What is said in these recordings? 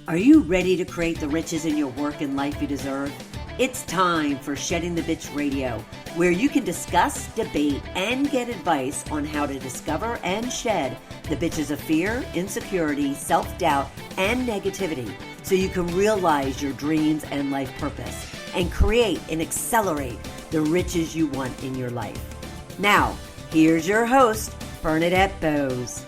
Are you ready to create the riches in your work and life you deserve? It's time for Shedding the Bitch Radio, where you can discuss, debate, and get advice on how to discover and shed the bitches of fear, insecurity, self-doubt, and negativity so you can realize your dreams and life purpose and create and accelerate the riches you want in your life. Now, here's your host, Bernadette Bose.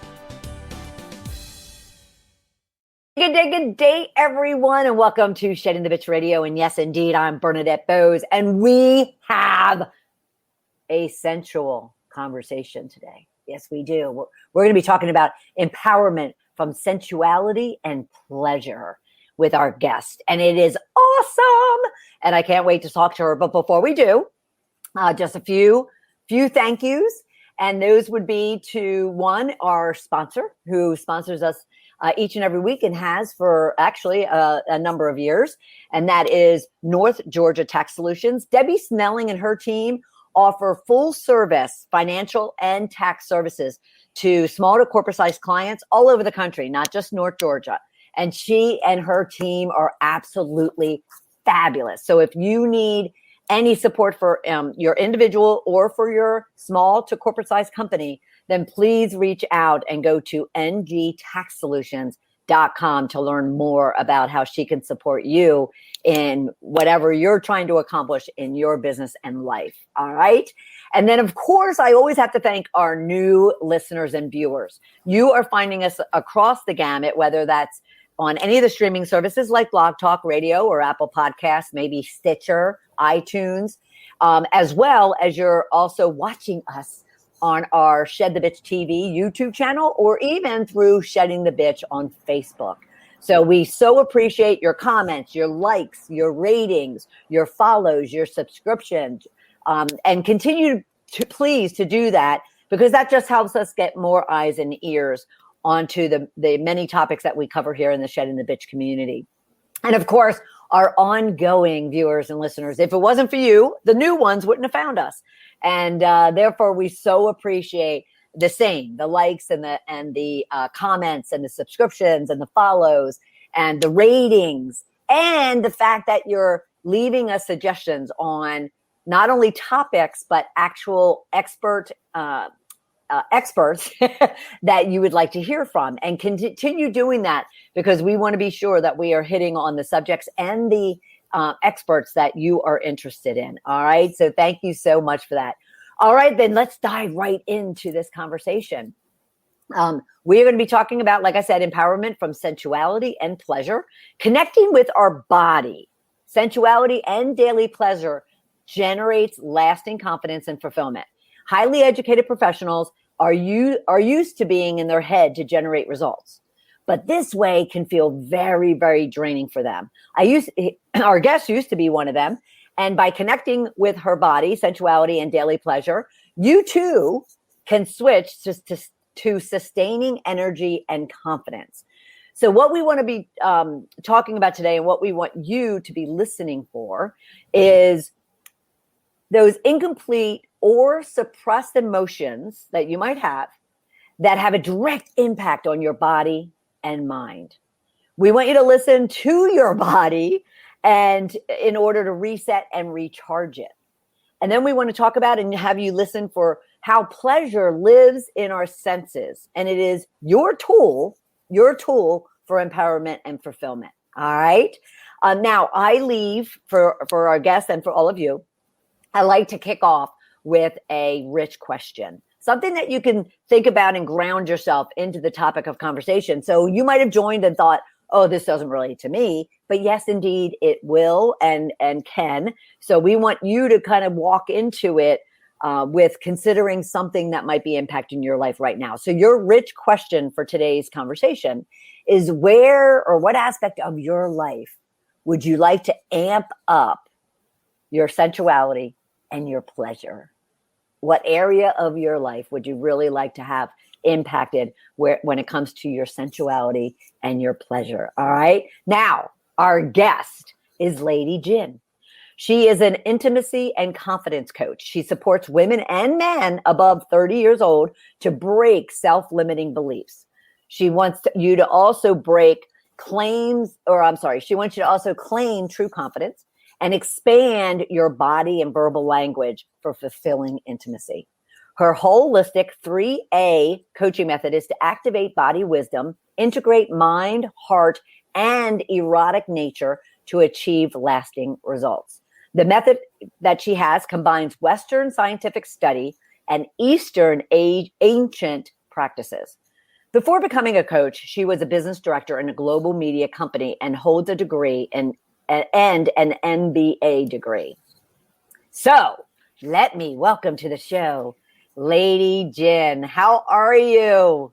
Good day, everyone, and welcome to Shedding the Bitch Radio. And yes, indeed, I'm Bernadette Bose, and we have a sensual conversation today. Yes, we do. We're going to be talking about empowerment from sensuality and pleasure with our guest, and it is awesome. And I can't wait to talk to her. But before we do, just a few thank yous, and those would be to one, our sponsor who sponsors us each and every week and has for actually a number of years. And that is North Georgia Tax Solutions. Debbie Snelling and her team offer full service financial and tax services to small to corporate sized clients all over the country, not just North Georgia. And she and her team are absolutely fabulous. So if you need any support for your individual or for your small to corporate sized company, then please reach out and go to ngtaxsolutions.com to learn more about how she can support you in whatever you're trying to accomplish in your business and life. All right. And then, of course, I always have to thank our new listeners and viewers. You are finding us across the gamut, whether that's on any of the streaming services like Blog Talk Radio or Apple Podcasts, maybe Stitcher, iTunes, as well as you're also watching us on our Shed the Bitch TV YouTube channel, or even through Shedding the Bitch on Facebook. So we so appreciate your comments, your likes, your ratings, your follows, your subscriptions, and continue to please to do that, because that just helps us get more eyes and ears onto the many topics that we cover here in the Shedding the Bitch community. And of course, our ongoing viewers and listeners. If it wasn't for you, the new ones wouldn't have found us. And therefore, we so appreciate the likes and the comments and the subscriptions and the follows and the ratings, and the fact that you're leaving us suggestions on not only topics, but actual experts that you would like to hear from, and continue doing that, because we want to be sure that we are hitting on the subjects and the experts that you are interested in. All right. So thank you so much for that. All right, then let's dive right into this conversation. We are going to be talking about, like I said, empowerment from sensuality and pleasure, connecting with our body. Sensuality and daily pleasure generates lasting confidence and fulfillment. Highly educated professionals are used to being in their head to generate results, but this way can feel very, very draining for them. Our guest used to be one of them. And by connecting with her body, sensuality, and daily pleasure, you too can switch to sustaining energy and confidence. So what we want to be talking about today, and what we want you to be listening for, is those incomplete or suppressed emotions that you might have that have a direct impact on your body and mind. We want you to listen to your body, and in order to reset and recharge it. And then we want to talk about and have you listen for how pleasure lives in our senses. And it is your tool for empowerment and fulfillment. All right. Now I leave for our guests and for all of you, I like to kick off with a rich question, something that you can think about and ground yourself into the topic of conversation. So you might have joined and thought, oh, this doesn't relate to me. But yes, indeed, it will and can. So we want you to kind of walk into it with considering something that might be impacting your life right now. So your rich question for today's conversation is, where or what aspect of your life would you like to amp up your sensuality and your pleasure? What area of your life would you really like to have impacted when it comes to your sensuality and your pleasure? All right. Now, our guest is Lady Jin. She is an intimacy and confidence coach. She supports women and men above 30 years old to break self-limiting beliefs. She wants you to also break she wants you to also claim true confidence and expand your body and verbal language for fulfilling intimacy. Her holistic 3A coaching method is to activate body wisdom, integrate mind, heart, and erotic nature to achieve lasting results. The method that she has combines Western scientific study and Eastern ancient practices. Before becoming a coach, she was a business director in a global media company and holds a degree and an MBA degree. So let me welcome to the show, Lady Jin. How are you?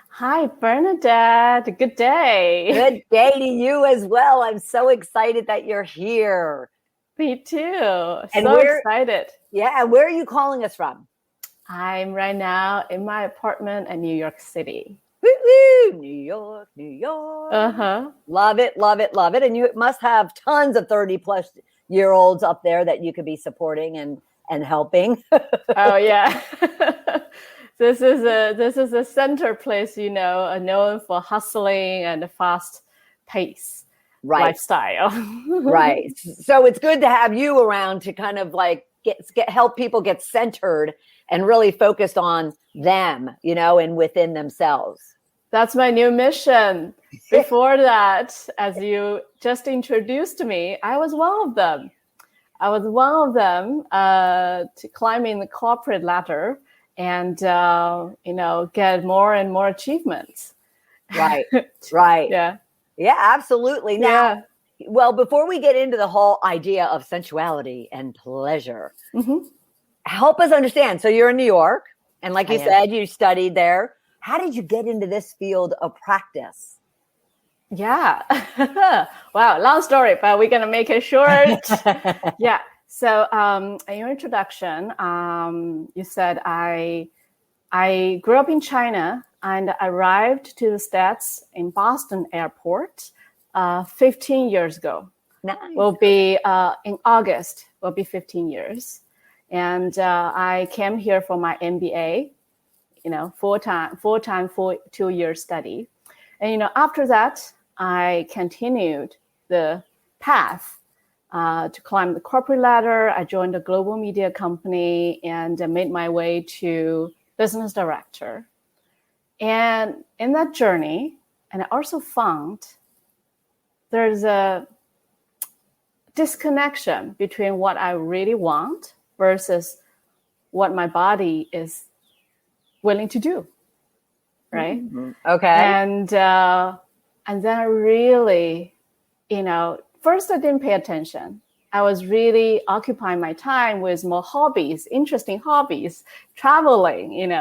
Hi, Bernadette. Good day. Good day to you as well. I'm so excited that you're here. Me too. And so excited. Yeah. And where are you calling us from? I'm right now in my apartment in New York City. Woo-woo! New York, New York. Uh-huh. Love it, love it, love it. And you must have tons of 30-plus-year-olds up there that you could be supporting and helping. Oh, yeah. This is a center place, known for hustling and fast pace lifestyle. Right. So it's good to have you around to kind of like help people get centered and really focused on them, and within themselves. That's my new mission. Before that, as you just introduced me, I was one of them. To climbing the corporate ladder and, get more and more achievements. Right. Right. Yeah. Yeah, absolutely. Now, well, before we get into the whole idea of sensuality and pleasure, help us understand. So you're in New York, and like you said, you studied there. How did you get into this field of practice? Yeah. Wow. Long story, but we're going to make it short. Yeah. So in your introduction, you said I grew up in China and arrived to the States in Boston airport 15 years ago. Nice. Will be in August, will be 15 years. And I came here for my MBA, full-time 2-year study. And, after that, I continued the path to climb the corporate ladder. I joined a global media company and made my way to business director. And in that journey, and I also found there's a disconnection between what I really want versus what my body is willing to do, right? Mm-hmm. Okay. And then I really, first I didn't pay attention. I was really occupying my time with more hobbies, interesting hobbies, traveling,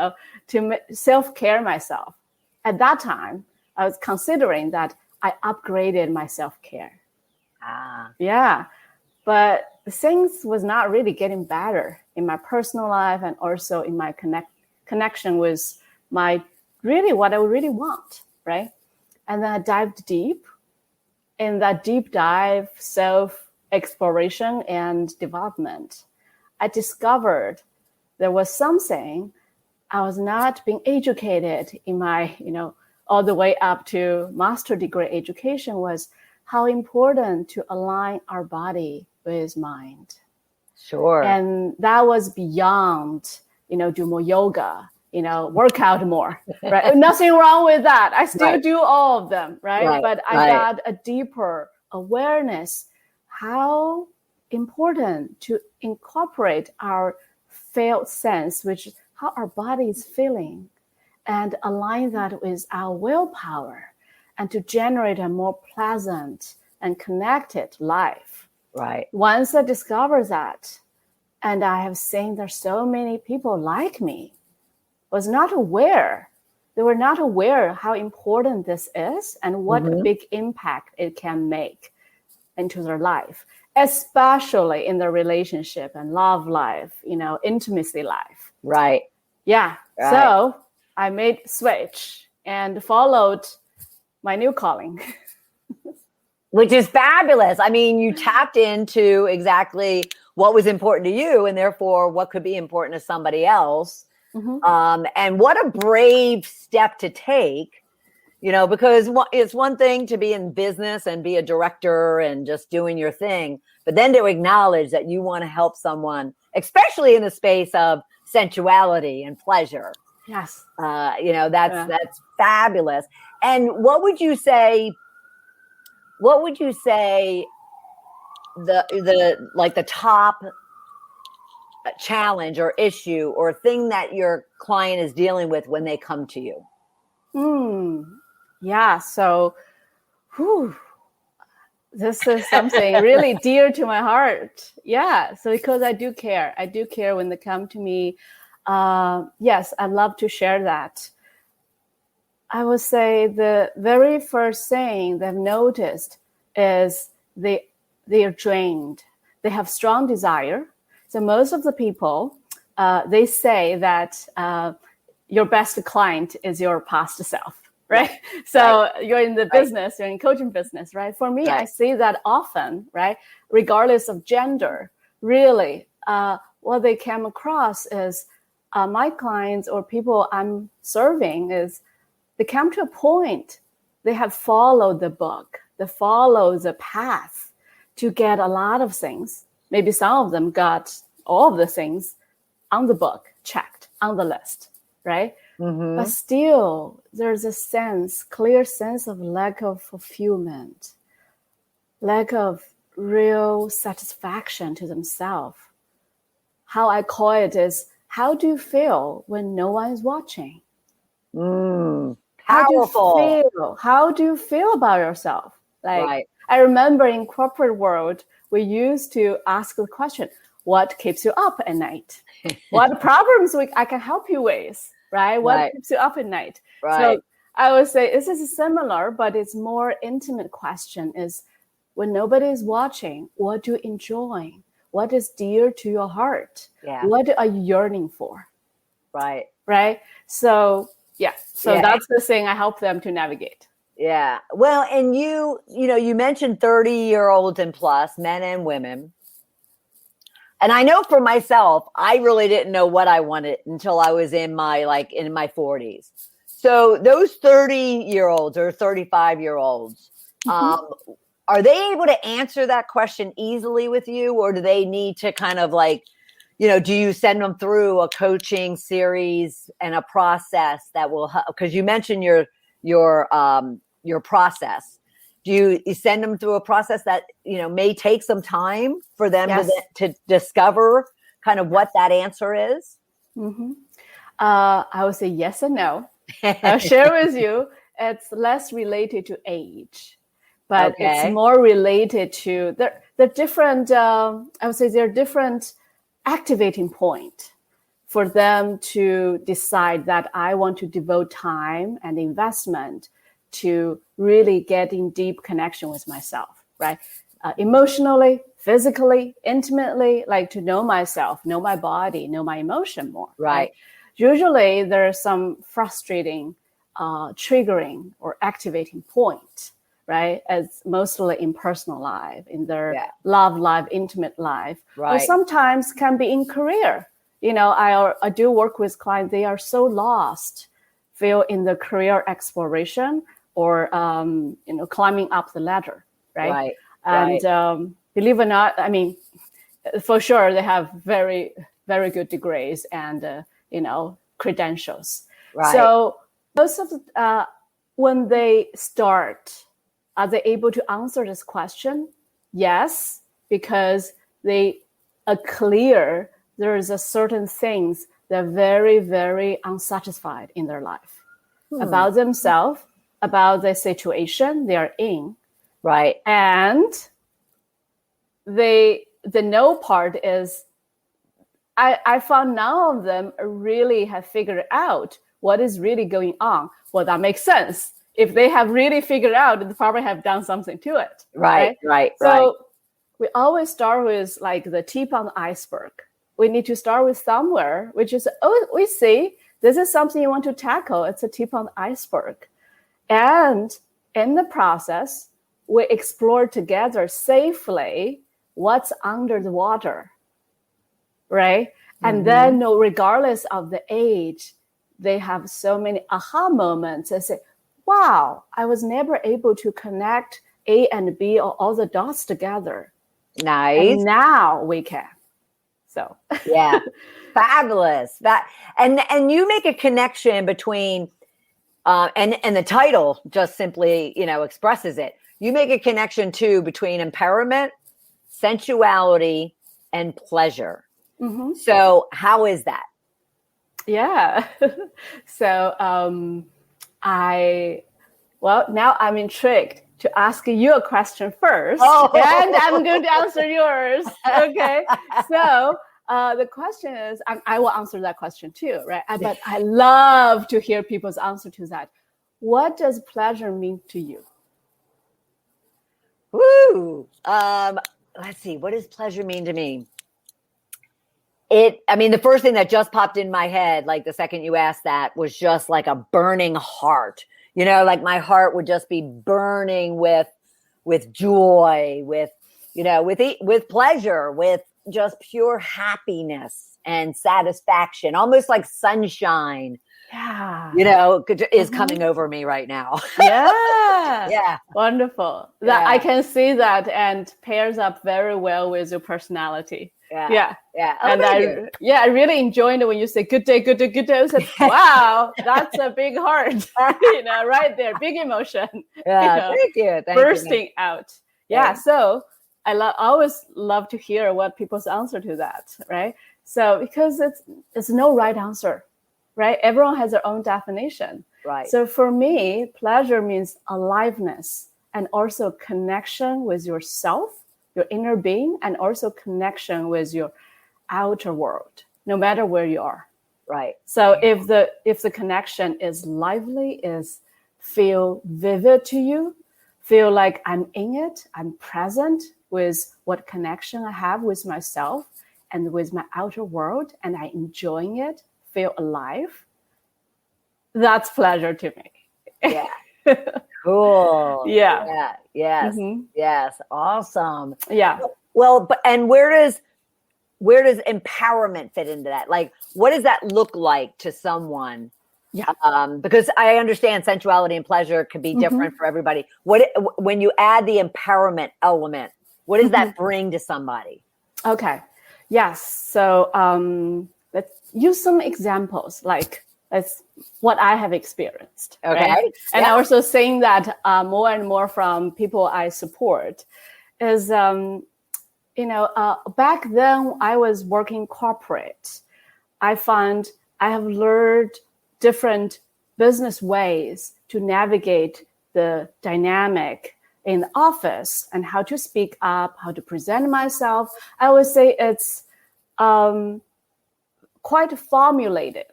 to self-care myself. At that time, I was considering that I upgraded my self-care. Yeah. But things was not really getting better in my personal life and also in my connection with my what I really want, right? And then I dived deep. In that deep dive, self-exploration and development, I discovered there was something I was not being educated in my, all the way up to master degree education was how important to align our body with mind. Sure. And that was beyond, do more yoga, work out more, right? Nothing wrong with that. I still do all of them, right? But I got a deeper awareness how important to incorporate our felt sense, which is how our body is feeling, and align that with our willpower and to generate a more pleasant and connected life. Right. Once I discovered that, and I have seen there's so many people like me, was not aware. They were not aware how important this is and what a big impact it can make into their life, especially in their relationship and love life, intimacy life. Right. Yeah. Right. So I made switch and followed my new calling. Which is fabulous. I mean, you tapped into exactly what was important to you and therefore what could be important to somebody else. And what a brave step to take because it's one thing to be in business and be a director and just doing your thing, but then to acknowledge that you want to help someone, especially in the space of sensuality and pleasure. Yes. That's fabulous. And what would you say the top challenge or issue or thing that your client is dealing with when they come to you? Yeah. So, this is something really dear to my heart. Yeah. So because I do care when they come to me. Yes, I love to share that. I would say the very first thing they've noticed is they are drained. They have strong desire. So most of the people, they say that your best client is your past self, right? So you're in the business, you're in coaching business, right? For me, I see that often, right? Regardless of gender, really, what they came across is my clients or people I'm serving is they come to a point, they have followed the book, they follow the path to get a lot of things. Maybe some of them got all of the things on the book, checked on the list, right? Mm-hmm. But still, there's a clear sense of lack of fulfillment, lack of real satisfaction to themselves. How I call it is, how do you feel when no one is watching? Powerful. How do you feel about yourself? I remember in corporate world, we used to ask the question, what keeps you up at night? What problems I can help you with, right? What keeps you up at night? Right. So I would say this is similar, but it's more intimate question is when nobody is watching, what do you enjoy? What is dear to your heart? Yeah. What are you yearning for? Right. Right. So that's the thing I help them to navigate. Yeah. Well, and you mentioned 30-year-olds and plus, men and women. And I know for myself, I really didn't know what I wanted until I was in my 40s. So those 30-year-olds or 35-year-olds, are they able to answer that question easily with you, or do they need to kind of do you send them through a coaching series and a process that will help? Because you mentioned your process. Do you send them through a process that may take some time for them to discover kind of what that answer is? Mm-hmm. I would say yes and no. I'll share with you. It's less related to age, but it's more related to the different. I would say there are different activating point for them to decide that I want to devote time and investment to really get in deep connection with myself, right? Emotionally, physically, intimately, to know myself, know my body, know my emotion more. Right. Usually there are some frustrating, triggering or activating point, right? As mostly in personal life, in their love life, intimate life, or sometimes can be in career. I do work with clients, they are so lost, feel in the career exploration or, climbing up the ladder, right? And believe it or not, I mean, for sure, they have very, very good degrees and, credentials. Right. So most of the, when they start, are they able to answer this question? Yes, because they are clear there is a certain things that are very, very unsatisfied in their life about themselves, about the situation they are in. Right. And the no part is I found none of them really have figured out what is really going on. Well, that makes sense. If they have really figured out, they probably have done something to it. Right. So we always start with the tip on the iceberg. We need to start with somewhere, which is, we see this is something you want to tackle. It's a tip on the iceberg. And in the process, we explore together safely what's under the water, right? Mm-hmm. And then, regardless of the age, they have so many aha moments and say, wow, I was never able to connect A and B or all the dots together. Nice. And now we can. So yeah, fabulous. And you make a connection between and the title just simply, expresses it. You make a connection too between empowerment, sensuality, and pleasure. mm-hmm. So how is that? Yeah. So now I'm intrigued to ask you a question first, and I'm going to answer yours. Okay. So the question is, I will answer that question too, right? But I love to hear people's answer to that. What does pleasure mean to you? Woo! Let's see. What does pleasure mean to me? The first thing that just popped in my head, like the second you asked that, was just like a burning heart. Like my heart would just be burning with joy, with pleasure, with just pure happiness and satisfaction, almost like sunshine. Yeah. Is coming over me right now. Yeah. Yeah. Wonderful. That I can see that and pairs up very well with your personality. Yeah. Oh, and I really enjoyed it when you say good day, good day, good day. I said, wow, that's a big heart. Right there, big emotion. Yeah, thank you. Bursting out. Yeah. So I always love to hear what people's answer to that, right? So because it's no right answer, right? Everyone has their own definition. Right. So for me, pleasure means aliveness and also connection with yourself, your inner being, and also connection with your outer world, no matter where you are. Right. So if the connection is lively, feel vivid to you, feel like I'm in it, I'm present with what connection I have with myself and with my outer world, and I'm enjoying it, feel alive, that's pleasure to me. Yeah. Cool. Yeah. Yes. Mm-hmm. Yes. Awesome. Yeah. Well, and where does empowerment fit into that? Like, what does that look like to someone? Yeah. Because I understand sensuality and pleasure can be different for everybody. When you add the empowerment element, what does that bring to somebody? Okay. Yes. So let's use some examples. Like that's what I have experienced. Okay. Right? And also saying that more and more from people I support is, back then I was working corporate. I found I have learned different business ways to navigate the dynamic in the office and how to speak up, how to present myself. I would say it's quite formulated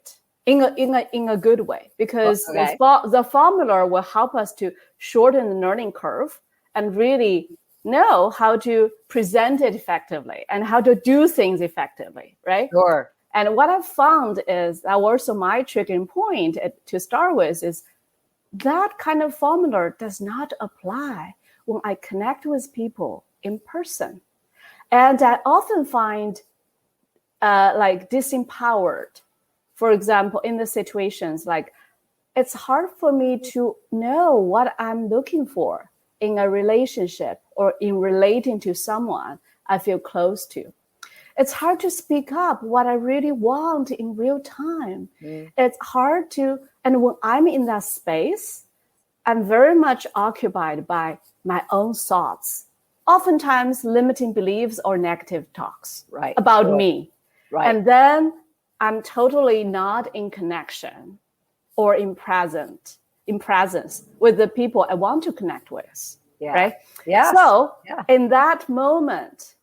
in a good way, because the formula will help us to shorten the learning curve and really know how to present it effectively and how to do things effectively, right? Sure. And what I've found is that also my triggering point to start with is that kind of formula does not apply when I connect with people in person. And I often find like disempowered. For example, in the situations, like it's hard for me to know what I'm looking for in a relationship or in relating to someone I feel close to. It's hard to speak up what I really want in real time. It's hard to, and when I'm in that space, I'm very much occupied by my own thoughts, oftentimes limiting beliefs or negative talks about me. Right. And then I'm totally not in connection or in presence with the people I want to connect with. Yeah. Right? Yeah. So in that moment,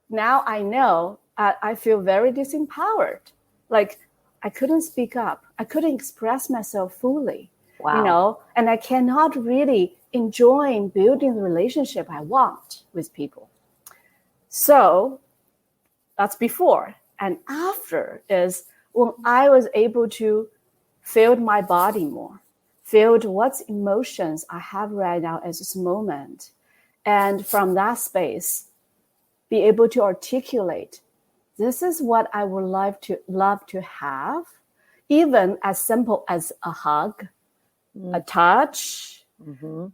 now I know I feel very disempowered. Like I couldn't speak up. I couldn't express myself fully. Wow. And I cannot really enjoy building the relationship I want with people. So that's before. And after is when I was able to feel my body more, feel what emotions I have right now at this moment. And from that space, be able to articulate, this is what I would love to have, even as simple as a hug, a touch,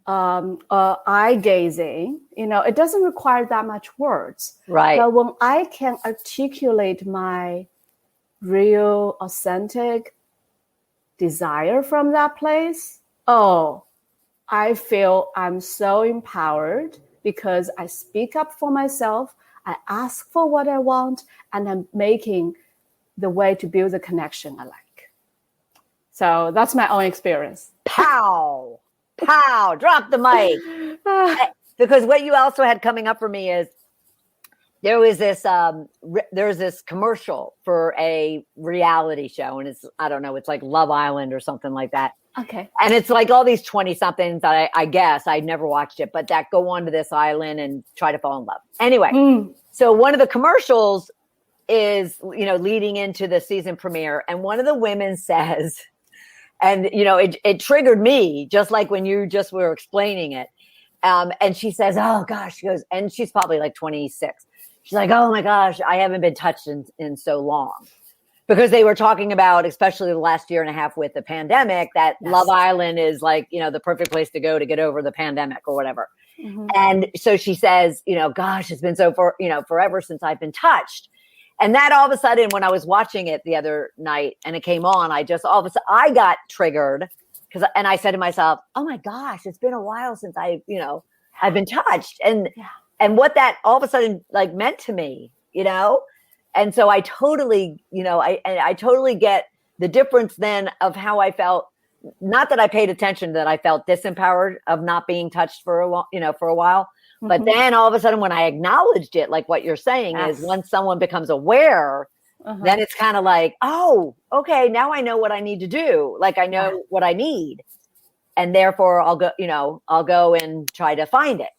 eye gazing. It doesn't require that much words. Right. But when I can articulate my real, authentic desire from that place, I feel I'm so empowered because I speak up for myself. I ask for what I want, and I'm making the way to build the connection I like. So that's my own experience. Pow, pow, drop the mic. Because what you also had coming up for me is there's this commercial for a reality show, and it's, I don't know, it's like Love Island or something like that. Okay. And it's like all these 20-somethings that I guess I never watched it, but that go onto this island and try to fall in love. Anyway, so one of the commercials is, leading into the season premiere, and one of the women says, and it triggered me just like when you just were explaining it. And she says, "Oh gosh," she goes, and she's probably like 26. She's like, "Oh my gosh, I haven't been touched in so long." Because they were talking about, especially the last year and a half with the pandemic, that Love Island is like, the perfect place to go to get over the pandemic or whatever. And so she says, "Gosh, it's been forever since I've been touched." And that all of a sudden, when I was watching it the other night and it came on, I got triggered and I said to myself, "Oh my gosh, it's been a while since I've been touched." And what that all of a sudden like meant to me, And so I totally, I totally get the difference then of how I felt. Not that I paid attention, that I felt disempowered of not being touched for a while. But then all of a sudden when I acknowledged it, like what you're saying is once someone becomes aware, then it's kind of like, oh, okay, now I know what I need to do. Like I know what I need. And therefore I'll go and try to find it.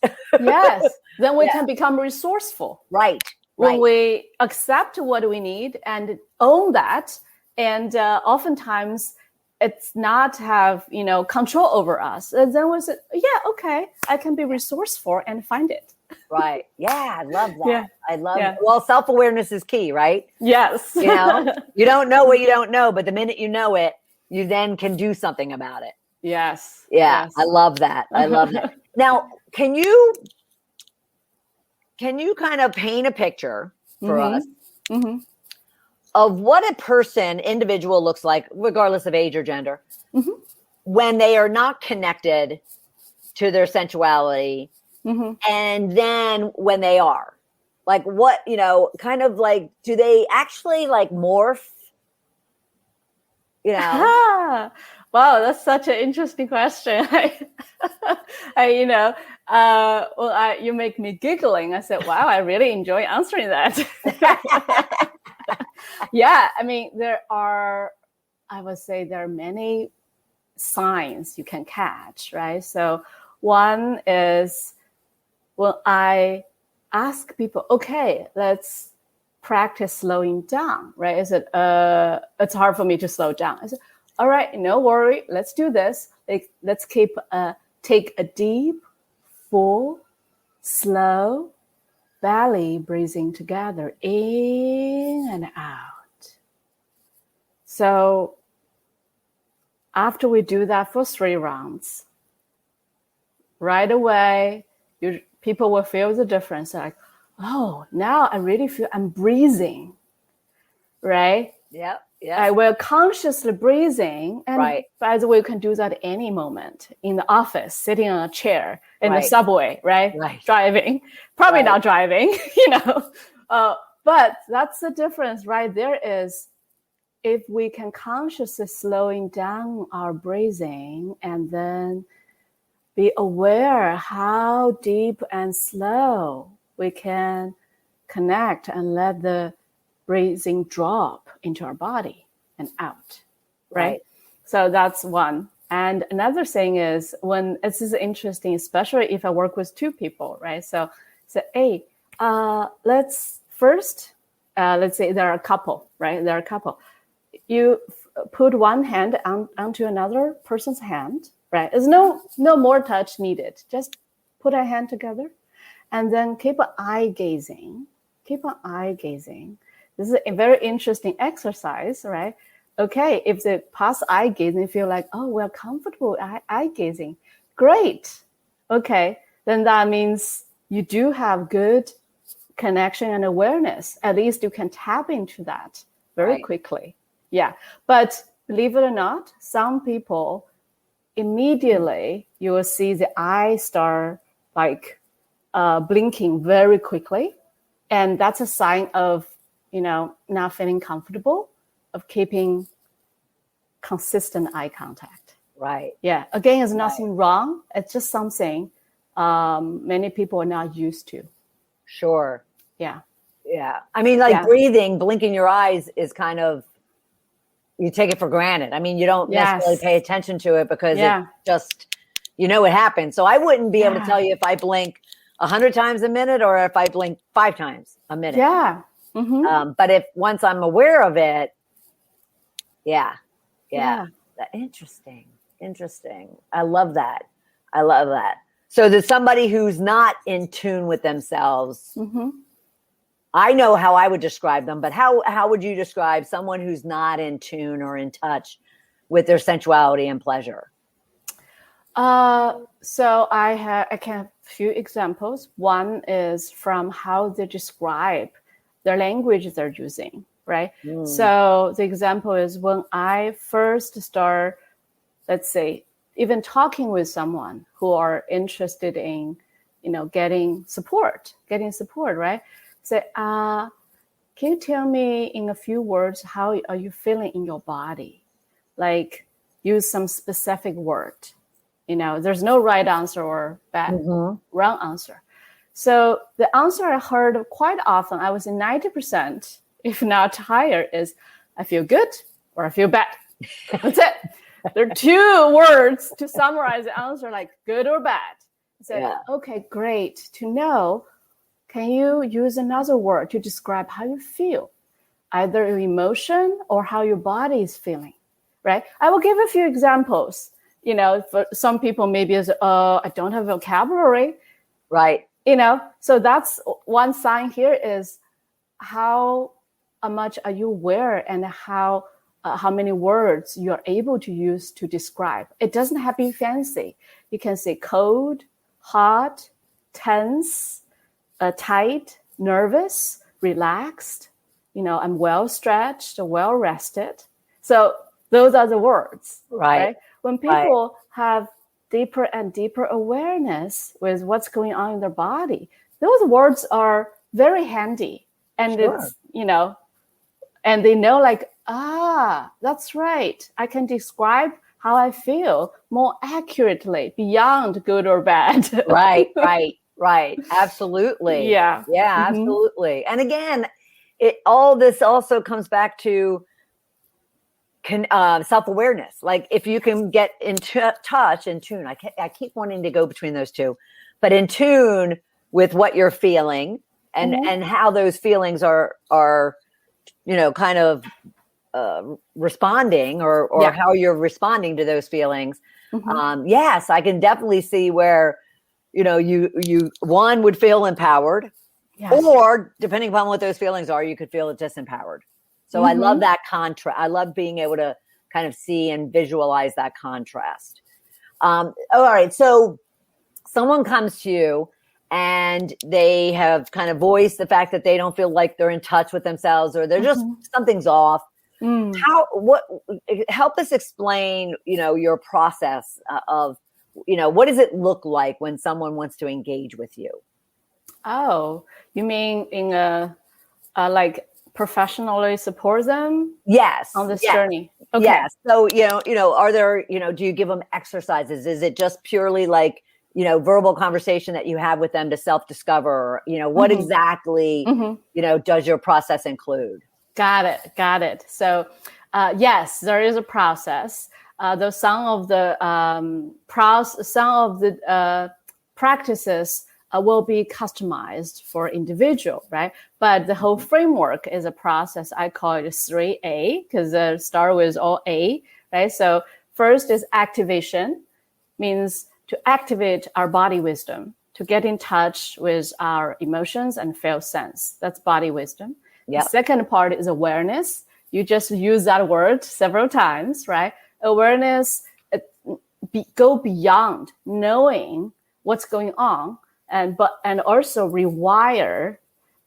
Yes. Then we can become resourceful. Right. When we accept what we need and own that, and oftentimes it's not have control over us. And then we say, okay, I can be resourceful and find it. Right. Yeah, I love that. Yeah. I love it. Well, self-awareness is key, right? Yes. You don't know what you don't know, but the minute you know it, you then can do something about it. Yes. Yeah, yes. I love that. I love that. Now, can you kind of paint a picture for us of what a individual looks like, regardless of age or gender, when they are not connected to their sensuality, and then when they are? Like what, kind of like, do they actually like morph? Wow, that's such an interesting question. You make me giggling. I said, wow, I really enjoy answering that. Yeah, I mean, there are many signs you can catch, right? So one is when I ask people, okay, let's practice slowing down, right? I said, it's hard for me to slow down. I said, all right, no worry, let's do this. Let's take a deep, full, slow belly breathing together, in and out. So after we do that for 3 rounds, right away, people will feel the difference. Like, oh, now I really feel I'm breathing, right? Yeah. I will consciously breathing. And by the way, you can do that at any moment in the office, sitting on a chair, in the subway, right? Driving, probably not driving, but that's the difference right there is if we can consciously slowing down our breathing and then be aware how deep and slow we can connect and let the breathing drop into our body and out, right? So that's one. And another thing is this is interesting, especially if I work with 2 people, right? So hey, let's say they're a couple, right? They're a couple. You put one hand onto another person's hand, right? There's no more touch needed. Just put a hand together and then keep an eye gazing. This is a very interesting exercise, right? Okay, if the past eye gazing feel like, oh, we're comfortable eye gazing, great. Okay, then that means you do have good connection and awareness. At least you can tap into that very quickly. Yeah, but believe it or not, some people immediately you will see the eye start like blinking very quickly, and that's a sign of not feeling comfortable, of keeping consistent eye contact. Right. Yeah. Again, it's nothing wrong. It's just something many people are not used to. Sure. Yeah. Yeah. I mean, like breathing, blinking your eyes is kind of, you take it for granted. I mean, you don't necessarily pay attention to it because it just, it happens. So I wouldn't be able to tell you if I blink 100 times a minute or if I blink 5 times a minute. Yeah. Mm-hmm. But if once I'm aware of it, yeah. Interesting. I love that. So there's somebody who's not in tune with themselves. Mm-hmm. I know how I would describe them, but how would you describe someone who's not in tune or in touch with their sensuality and pleasure? So I have a few examples. One is from how they describe their language they're using, right? So the example is when I first start, let's say, even talking with someone who are interested in, getting support, right? Say, can you tell me in a few words, how are you feeling in your body? Like use some specific word. There's no right answer or wrong answer. So the answer I heard quite often, I was in 90%, if not higher, is I feel good or I feel bad. That's it. There are 2 words to summarize the answer, like good or bad. So, okay, great to know. Can you use another word to describe how you feel, either your emotion or how your body is feeling, right? I will give a few examples. For some people, maybe it's, I don't have vocabulary. Right. So that's one sign here is how much are you aware and how many words you're able to use to describe. It doesn't have to be fancy. You can say cold, hot, tense, tight, nervous, relaxed, I'm well stretched, well rested. So those are the words, right? When people have deeper and deeper awareness with what's going on in their body, those words are very handy. And it's, and they know like, that's right. I can describe how I feel more accurately beyond good or bad. Right. Absolutely. Yeah. Absolutely. And again, all this also comes back to self-awareness. Like if you can get in touch, in tune, I keep wanting to go between those two, but in tune with what you're feeling and how those feelings are kind of responding or how you're responding to those feelings. Yes, I can definitely see where you one would feel empowered, or depending upon what those feelings are, you could feel disempowered. So I love that contrast. I love being able to kind of see and visualize that contrast. All right. So someone comes to you and they have kind of voiced the fact that they don't feel like they're in touch with themselves, or they're just something's off. Help us explain, your process of, what does it look like when someone wants to engage with you? Oh, you mean in like professionally support them? Yes. On this journey. Okay. Yes. So, are there, do you give them exercises? Is it just purely like, verbal conversation that you have with them to self-discover? What exactly, does your process include? Got it. So, yes, there is a process. Though some of the practices will be customized for individual, right? But the whole framework is a process. I call it 3A because it starts with all A, right? So first is activation, means to activate our body wisdom, to get in touch with our emotions and feel sense. That's body wisdom. Yep. The second part is awareness, You just use that word several times, right? Awareness go beyond knowing what's going on, and also rewire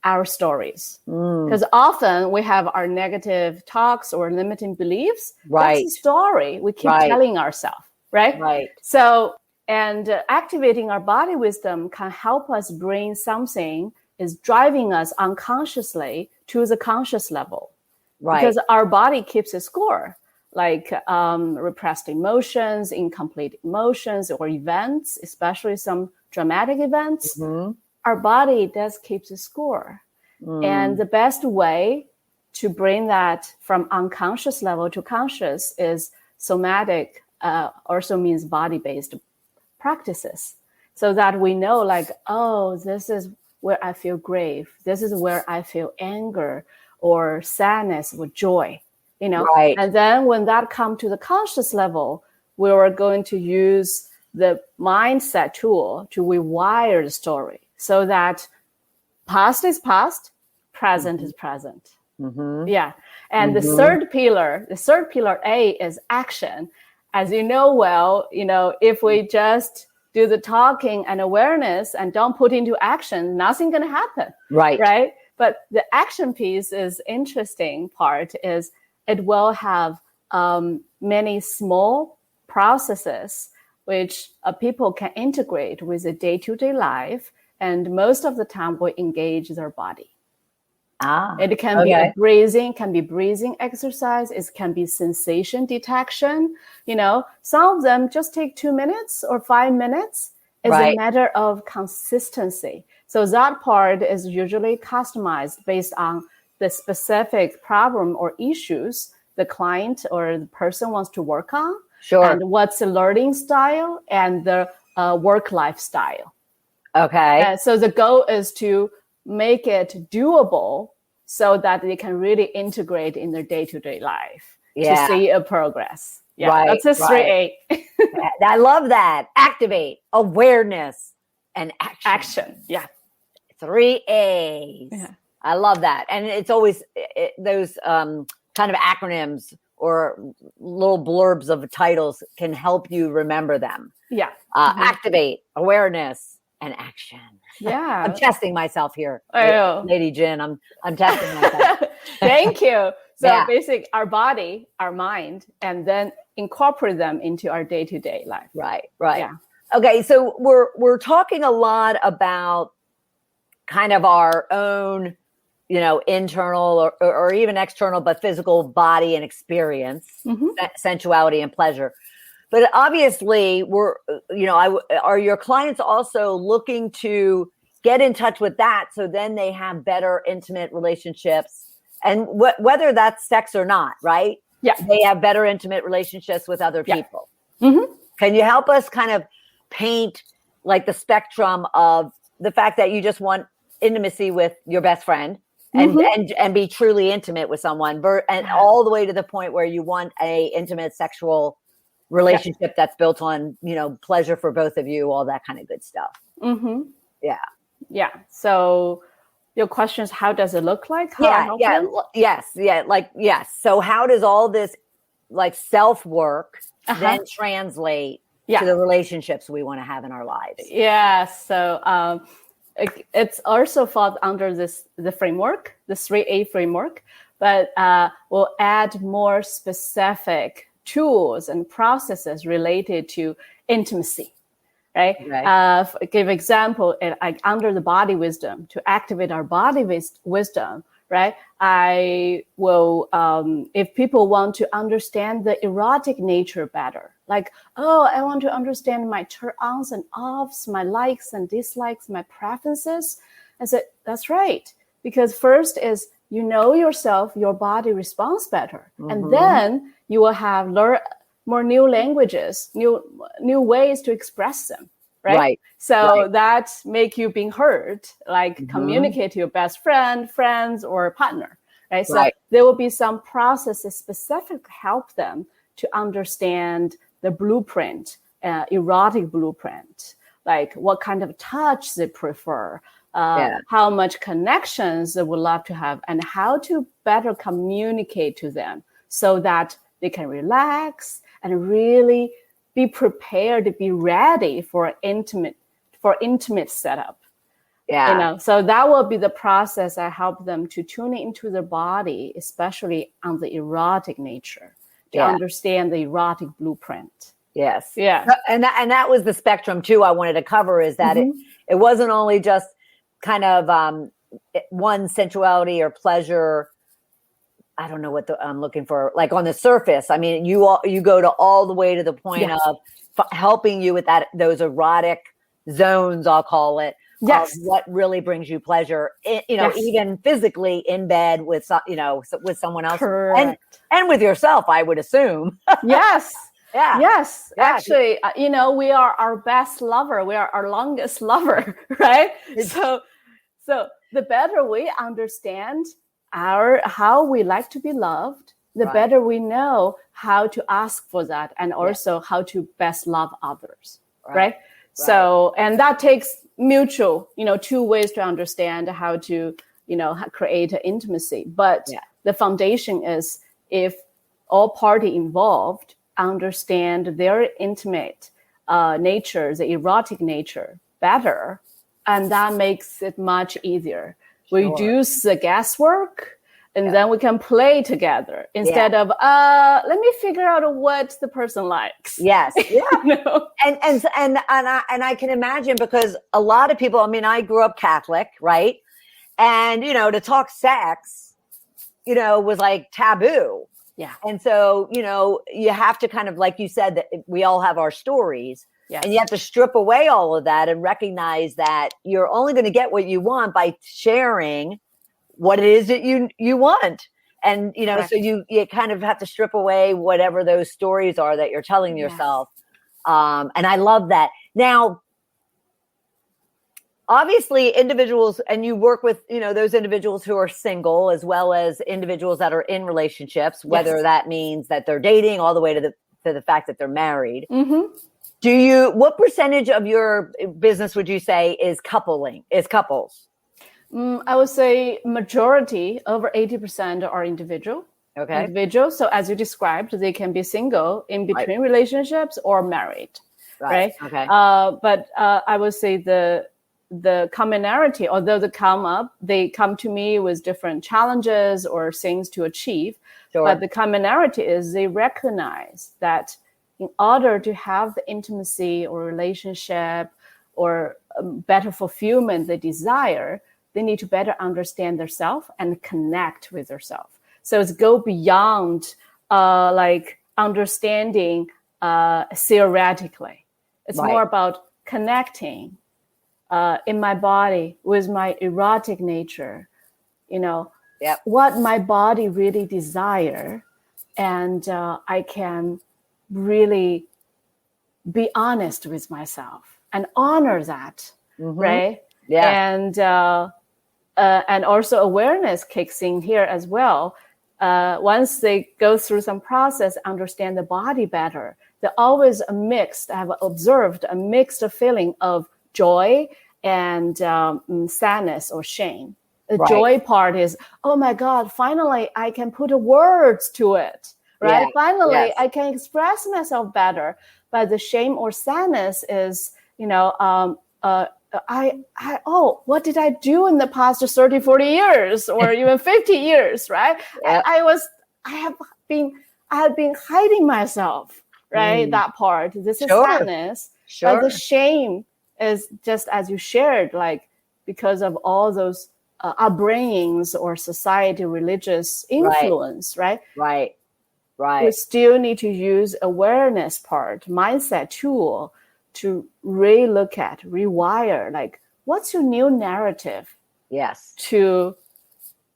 our stories. Because often we have our negative talks or limiting beliefs. Right. That's the story we keep telling ourselves, right? Right. So, and activating our body wisdom can help us bring something is driving us unconsciously to the conscious level. Right. Because our body keeps a score, like repressed emotions, incomplete emotions, or events, especially some dramatic events. Our body does keep the score. And the best way to bring that from unconscious level to conscious is somatic, also means body-based practices, so that we know, like, oh, this is where I feel grief. This is where I feel anger or sadness or joy, you know. Right. And then when that comes to the conscious level, we are going to use the mindset tool to rewire the story so that past is past, present is present. Yeah. And the third pillar A is action. As you know well, you know, if we just do the talking and awareness and don't put into action, nothing going to happen. Right. Right. But the action piece is interesting part is it will have many small processes which people can integrate with the day-to-day life. And most of the time we engage their body. It can be a breathing exercise. It can be sensation detection. You know, some of them just take 2 minutes or 5 minutes. It's a matter of consistency. So that part is usually customized based on the specific problem or issues the client or the person wants to work on. Sure. And what's the learning style and the work lifestyle. Okay. So the goal is to make it doable so that they can really integrate in their day-to-day life to see a progress. Yeah, right, that's a 3A. I love that. Activate, awareness, and action. Yeah. 3 A's. Yeah. I love that. And it's always those kind of acronyms or little blurbs of titles can help you remember them. Yeah. Activate, awareness, and action. Yeah. I'm testing myself here. Lady Jin, I'm testing myself. Thank you. So basically our body, our mind, and then incorporate them into our day-to-day life. Right. Yeah. Okay. So we're talking a lot about kind of our own, you know, internal or even external, but physical body and experience, sensuality and pleasure. But obviously are your clients also looking to get in touch with that so then they have better intimate relationships, and whether that's sex or not, right? Yeah. They have better intimate relationships with other people. Mm-hmm. Can you help us kind of paint like the spectrum of the fact that you just want intimacy with your best friend and be truly intimate with someone, and all the way to the point where you want a intimate sexual relationship that's built on, you know, pleasure for both of you, all that kind of good stuff. Yeah. So your question is, how does it look like? Yes. So how does all this like self work then translate to the relationships we want to have in our lives? Yeah. So it's also falls under the framework, the 3A framework, but we'll add more specific tools and processes related to intimacy, right? Give example, like under the body wisdom, to activate our body wisdom, right? I will, if people want to understand the erotic nature better, like, I want to understand my turn-ons and offs, my likes and dislikes, my preferences. I said, that's right. Because first is, you know yourself, your body responds better. And then you will have learn more new languages, new ways to express them, right? So that make you being heard, like communicate to your best friend, friends, or partner, right? So there will be some processes specific help them to understand the blueprint, erotic blueprint, like what kind of touch they prefer, Yeah. how much connections they would love to have, and how to better communicate to them so that they can relax and really be prepared to be ready for intimate setup. Yeah. So that will be the process. I help them to tune into their body, especially on the erotic nature, to understand the erotic blueprint. Yes. Yeah. And that was the spectrum too I wanted to cover, is that it wasn't only just kind of one, sensuality or pleasure. I don't know what I'm looking for, like on the surface. I mean, you go to all the way to the point of helping you with those erotic zones, I'll call it, of what really brings you pleasure, even physically in bed with, with someone else. Correct. And with yourself, I would assume. Yes. Yeah. Yes. Yeah. Actually, we are our best lover. We are our longest lover, right? So the better we understand how we like to be loved, the better we know how to ask for that, and also how to best love others, right? So, and that takes mutual, two ways to understand how to, create an intimacy. But the foundation is if all party involved understand their intimate nature, the erotic nature better, and that makes it much easier. Reduce the guesswork, and then we can play together instead of let me figure out what the person likes. Yes. Yeah. And I can imagine, because a lot of people, I mean, I grew up Catholic, right? And to talk sex, was like taboo. Yeah. And so, you have to kind of, like you said, that we all have our stories. Yes. And you have to strip away all of that and recognize that you're only going to get what you want by sharing what it is that you want. And, so you kind of have to strip away whatever those stories are that you're telling yourself. And I love that. Now, obviously individuals, and you work with, those individuals who are single as well as individuals that are in relationships, whether that means that they're dating all the way to the fact that they're married. Mm-hmm. What percentage of your business would you say is couples? I would say majority, over 80% are individual. Okay. Individual. So as you described, they can be single in between relationships or married. Right. Okay. But I would say the commonality, although they come to me with different challenges or things to achieve. Sure. But the commonality is they recognize that in order to have the intimacy or relationship or better fulfillment they desire, they need to better understand themselves and connect with themselves. So it's go beyond like understanding theoretically. It's more about connecting in my body with my erotic nature, what my body really desire, and I can really be honest with myself and honor that, right? Yeah. And also awareness kicks in here as well. Once they go through some process, understand the body better, they're always I've observed a mixed feeling of joy and sadness or shame. The joy part is, oh my God, finally I can put words to it, right? Yeah. Finally, I can express myself better. But the shame or sadness is, what did I do in the past 30, 40 years or even 50 years, right? Yep. I have been hiding myself, right? That part. This is sadness. But the shame is just as you shared, like because of all those upbringings or society, religious influence, right? Right. We still need to use awareness part, mindset tool to re-look at, rewire, like what's your new narrative? Yes. To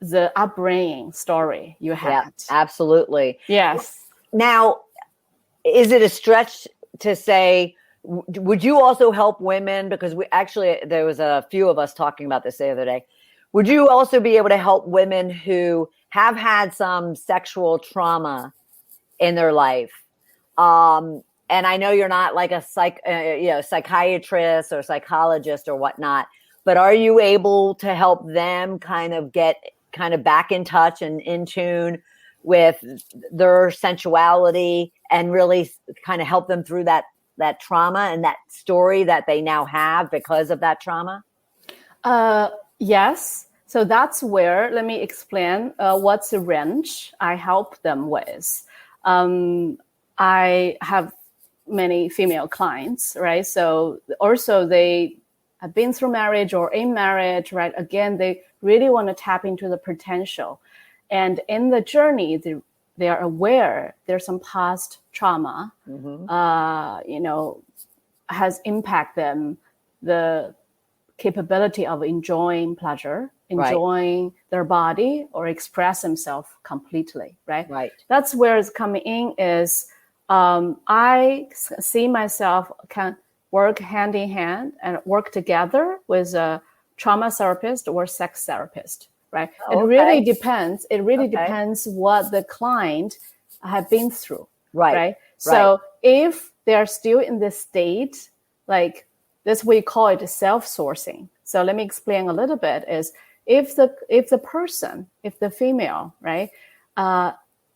the upbringing story you had. Yeah, absolutely. Yes. Now, is it a stretch to say, would you also help women? Because there was a few of us talking about this the other day. Would you also be able to help women who have had some sexual trauma in their life? and I know you're not like a psychiatrist or psychologist or whatnot, but are you able to help them kind of get kind of back in touch and in tune with their sensuality and really kind of help them through that trauma and that story that they now have because of that trauma? Yes. So that's where, let me explain what's the range I help them with. I have many female clients, right? So also they have been through marriage or in marriage, right? Again, they really want to tap into the potential. And in the journey, they are aware there's some past trauma, has impacted them, the capability of enjoying pleasure, enjoying their body, or express themselves completely, right? Right. That's where it's coming in is I see myself can work hand in hand and work together with a trauma therapist or sex therapist, right? Oh, it really depends. It really depends what the client have been through, right? So if they're still in this state, like this, we call it self-sourcing. So let me explain a little bit. Is if the female, right,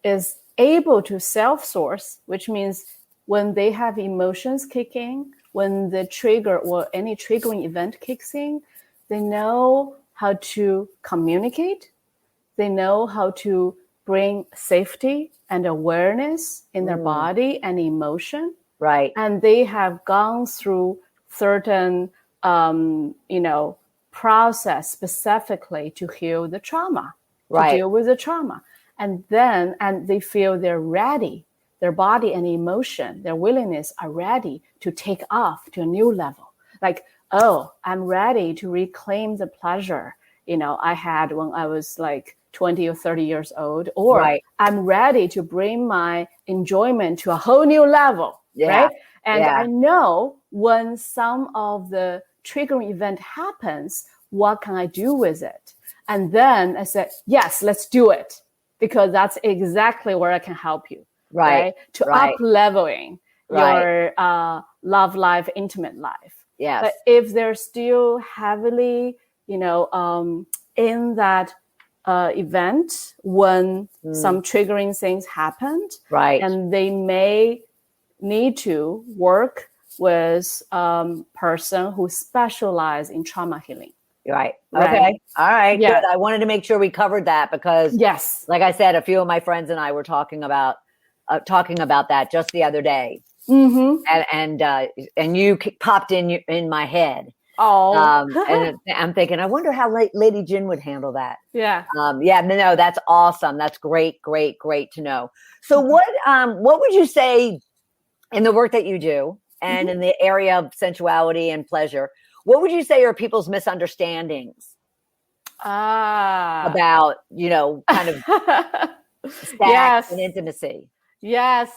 is able to self-source, which means when they have emotions kicking, when the trigger or any triggering event kicks in, they know how to communicate. They know how to bring safety and awareness in their body and emotion. Right. And they have gone through certain, process specifically to heal the trauma, to deal with the trauma. And they feel they're ready. Their body and emotion, their willingness are ready to take off to a new level. Like, oh, I'm ready to reclaim the pleasure, I had when I was like 20 or 30 years old, or I'm ready to bring my enjoyment to a whole new level, right? And I know when some of the triggering event happens, what can I do with it? And then I said, yes, let's do it, because that's exactly where I can help you, right? To up-leveling your love life, intimate life. Yes. But if they're still heavily, in that event when some triggering things happened, and they may need to work with person who specialize in trauma healing. Right. Okay. All right. Yeah. Good. I wanted to make sure we covered that because, like I said, a few of my friends and I were talking about that just the other day, and you popped in my head. And I'm thinking, I wonder how Lady Jin would handle that. No, that's awesome. That's great to know. So what would you say in the work that you do and in the area of sensuality and pleasure, what would you say are people's misunderstandings about, kind of sex and intimacy? Yes.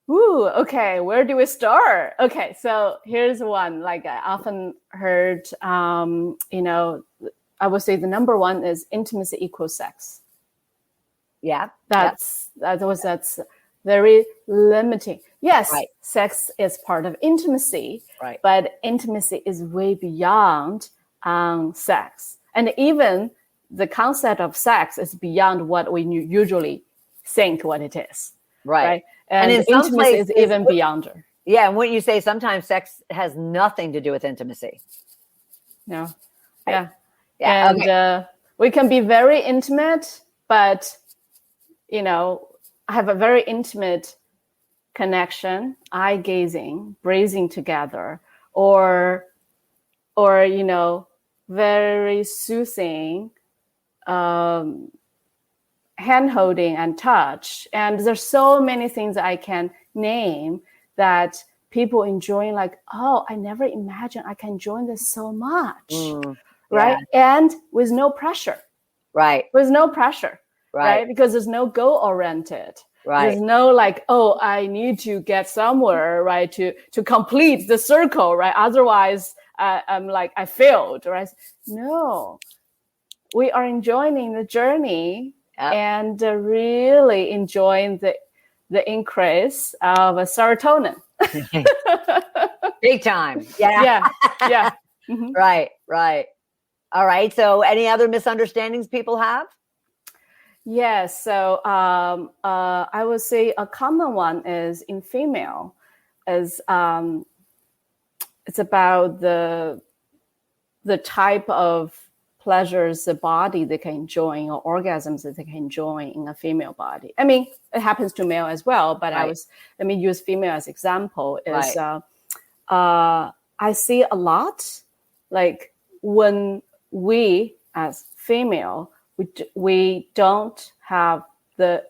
Okay. Where do we start? Okay. So here's one, like I often heard, I would say the number one is intimacy equals sex. Yeah. That's very limiting. Yes, sex is part of intimacy, but intimacy is way beyond sex. And even the concept of sex is beyond what we usually think what it is. Right. And in intimacy places, is even beyond her. Yeah. And wouldn't you say sometimes sex has nothing to do with intimacy? No. Yeah. And we can be very intimate, but, have a very intimate connection, eye gazing, breathing together, or very soothing, hand holding and touch. And there's so many things I can name that people enjoying, like, oh, I never imagined I can enjoy this so much. Right. And with no pressure. With no pressure. Right. Because there's no goal oriented. There's no like, oh, I need to get somewhere, right, to complete the circle, right? Otherwise, I'm like, I failed, right? No, we are enjoying the journey and really enjoying the increase of serotonin. Big time. Yeah. Yeah. Mm-hmm. Right. All right. So any other misunderstandings people have? Yes. So I would say a common one is in female is it's about the type of pleasures the body they can enjoy or orgasms that they can enjoy in a female body. I mean, it happens to male as well, but let me use female as example is I see a lot like when we as female, we don't have the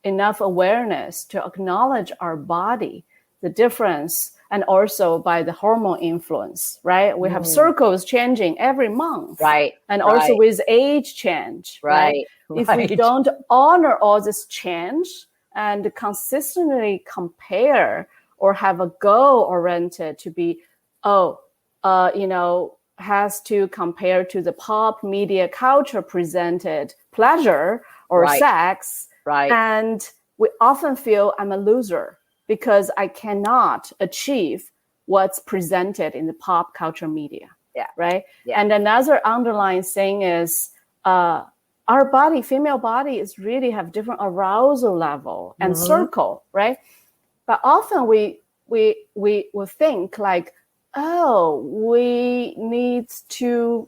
enough awareness to acknowledge our body, the difference, and also by the hormone influence, right? We have circles changing every month. Right. And also with age change, right? If we don't honor all this change and consistently compare or have a goal oriented to be, has to compare to the pop media culture presented pleasure or sex. Right. And we often feel I'm a loser because I cannot achieve what's presented in the pop culture media. Yeah. Right. Yeah. And another underlying thing is our body, female body, is really have different arousal level and circle, right? But often we will think like, oh, we need to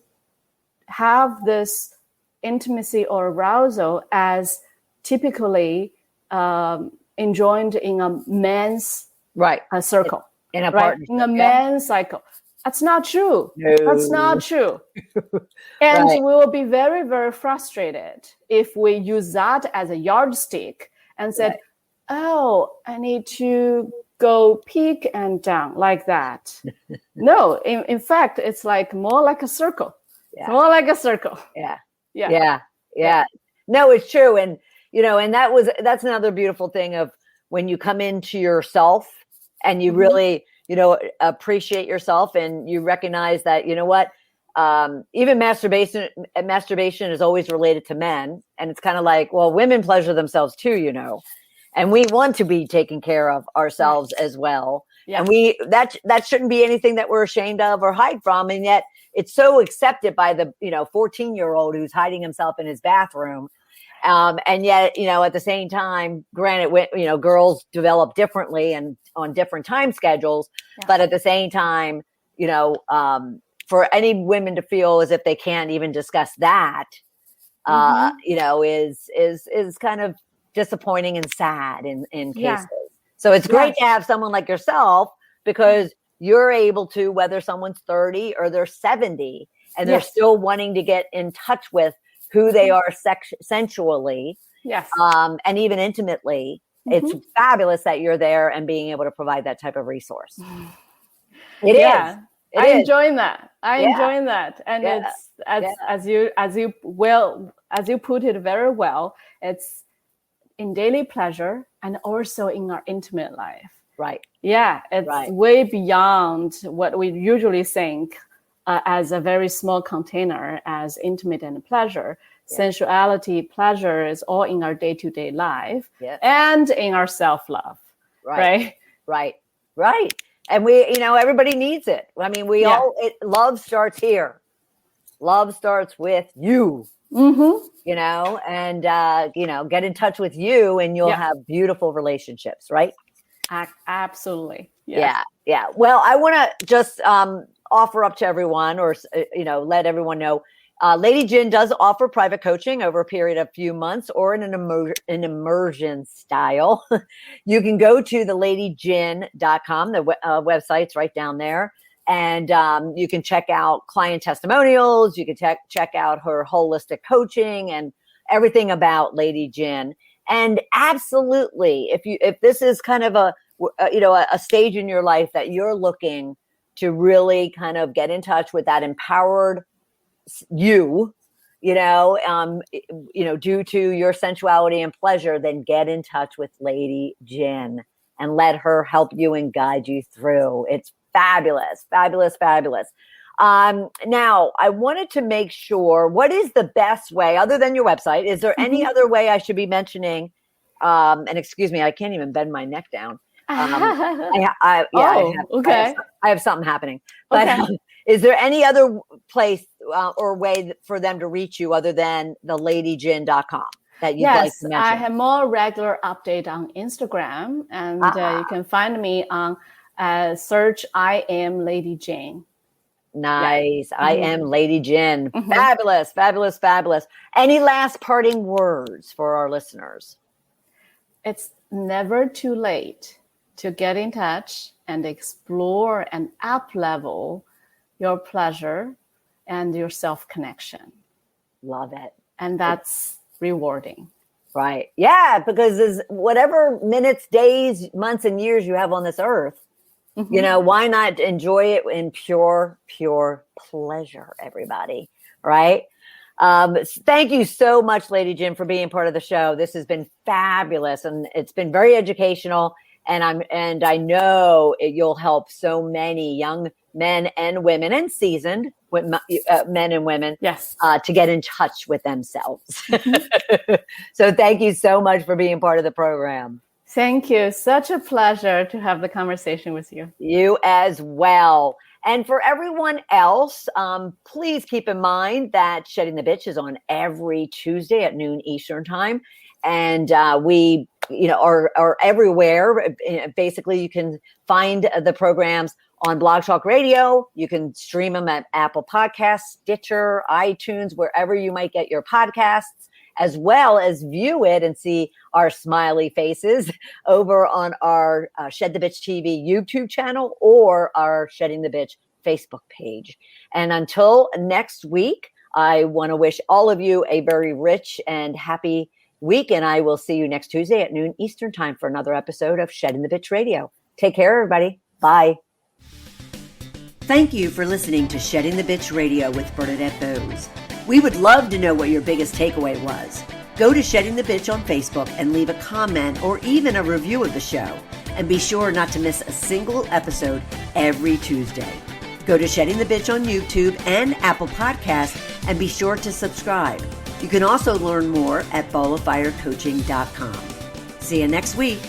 have this intimacy or arousal as typically enjoined in a man's circle, in a partnership, in a man's cycle. That's not true. No. That's not true. And we will be very, very frustrated if we use that as a yardstick and said, oh, I need to go peak and down like that. No, in fact, it's like more like a circle. Yeah. More like a circle. Yeah. No, it's true. And, and that's another beautiful thing of when you come into yourself and you really, appreciate yourself and you recognize that, you know what, even masturbation is always related to men. And it's kind of like, well, women pleasure themselves too, and we want to be taking care of ourselves as well. Yeah. And that shouldn't be anything that we're ashamed of or hide from. And yet it's so accepted by the, 14-year-old who's hiding himself in his bathroom. And yet, at the same time, granted, girls develop differently and on different time schedules, but at the same time, for any women to feel as if they can't even discuss that, is kind of disappointing and sad in cases. So it's great to have someone like yourself because you're able to, whether someone's 30 or they're 70 and they're still wanting to get in touch with who they are sensually, and even intimately. It's fabulous that you're there and being able to provide that type of resource. It is. I enjoy that. Enjoying that. And it's as you put it very well, it's in daily pleasure and also in our intimate life. Right. Yeah. It's way beyond what we usually think as a very small container as intimate and pleasure. Sensuality, pleasure is all in our day-to-day life and in our self-love. Right. And we, everybody needs it. I mean, love starts here. Love starts with you, and, get in touch with you and you'll have beautiful relationships, right? Absolutely. Yeah. Well, I want to just offer up to everyone or, let everyone know, Lady Jin does offer private coaching over a period of few months or in an immersion style. You can go to the LadyJin.com. The website's right down there. And you can check out client testimonials. You can check out her holistic coaching and everything about Lady Jin. And absolutely, if this is kind of a stage in your life that you're looking to really kind of get in touch with that empowered you, due to your sensuality and pleasure, then get in touch with Lady Jin and let her help you and guide you through. It's fabulous. Now, I wanted to make sure, what is the best way, other than your website? Is there any other way I should be mentioning and excuse me, I can't even bend my neck down. I have something happening. But Okay. is there any other place or way for them to reach you other than the ladyjin.com that you'd like to mention? I have more regular update on Instagram, and you can find me on search I am Lady Jin. Nice. Yeah. I am Lady Jin. Fabulous, fabulous, fabulous. Any last parting words for our listeners? It's never too late to get in touch and explore and up-level your pleasure and your self-connection. Love it. And that's rewarding. Right. Yeah, because there's whatever minutes, days, months, and years you have on this earth, why not enjoy it in pure pleasure, everybody, right? Thank you so much, Lady Jin, for being part of the show. This has been fabulous, and it's been very educational, and I know you'll help so many young men and women and seasoned men and women to get in touch with themselves. So thank you so much for being part of the program. Thank you. Such a pleasure to have the conversation with you. You as well. And for everyone else, please keep in mind that Shedding the Bitch is on every Tuesday at noon Eastern time. And we, are everywhere. Basically, you can find the programs on Blog Talk Radio. You can stream them at Apple Podcasts, Stitcher, iTunes, wherever you might get your podcasts, as well as view it and see our smiley faces over on our Shed the Bitch TV YouTube channel or our Shedding the Bitch Facebook page. And until next week, I want to wish all of you a very rich and happy week. And I will see you next Tuesday at noon Eastern time for another episode of Shedding the Bitch Radio. Take care, everybody. Bye. Thank you for listening to Shedding the Bitch Radio with Bernadette Bose. We would love to know what your biggest takeaway was. Go to Shedding the Bitch on Facebook and leave a comment or even a review of the show. And be sure not to miss a single episode every Tuesday. Go to Shedding the Bitch on YouTube and Apple Podcasts and be sure to subscribe. You can also learn more at balloffirecoaching.com. See you next week.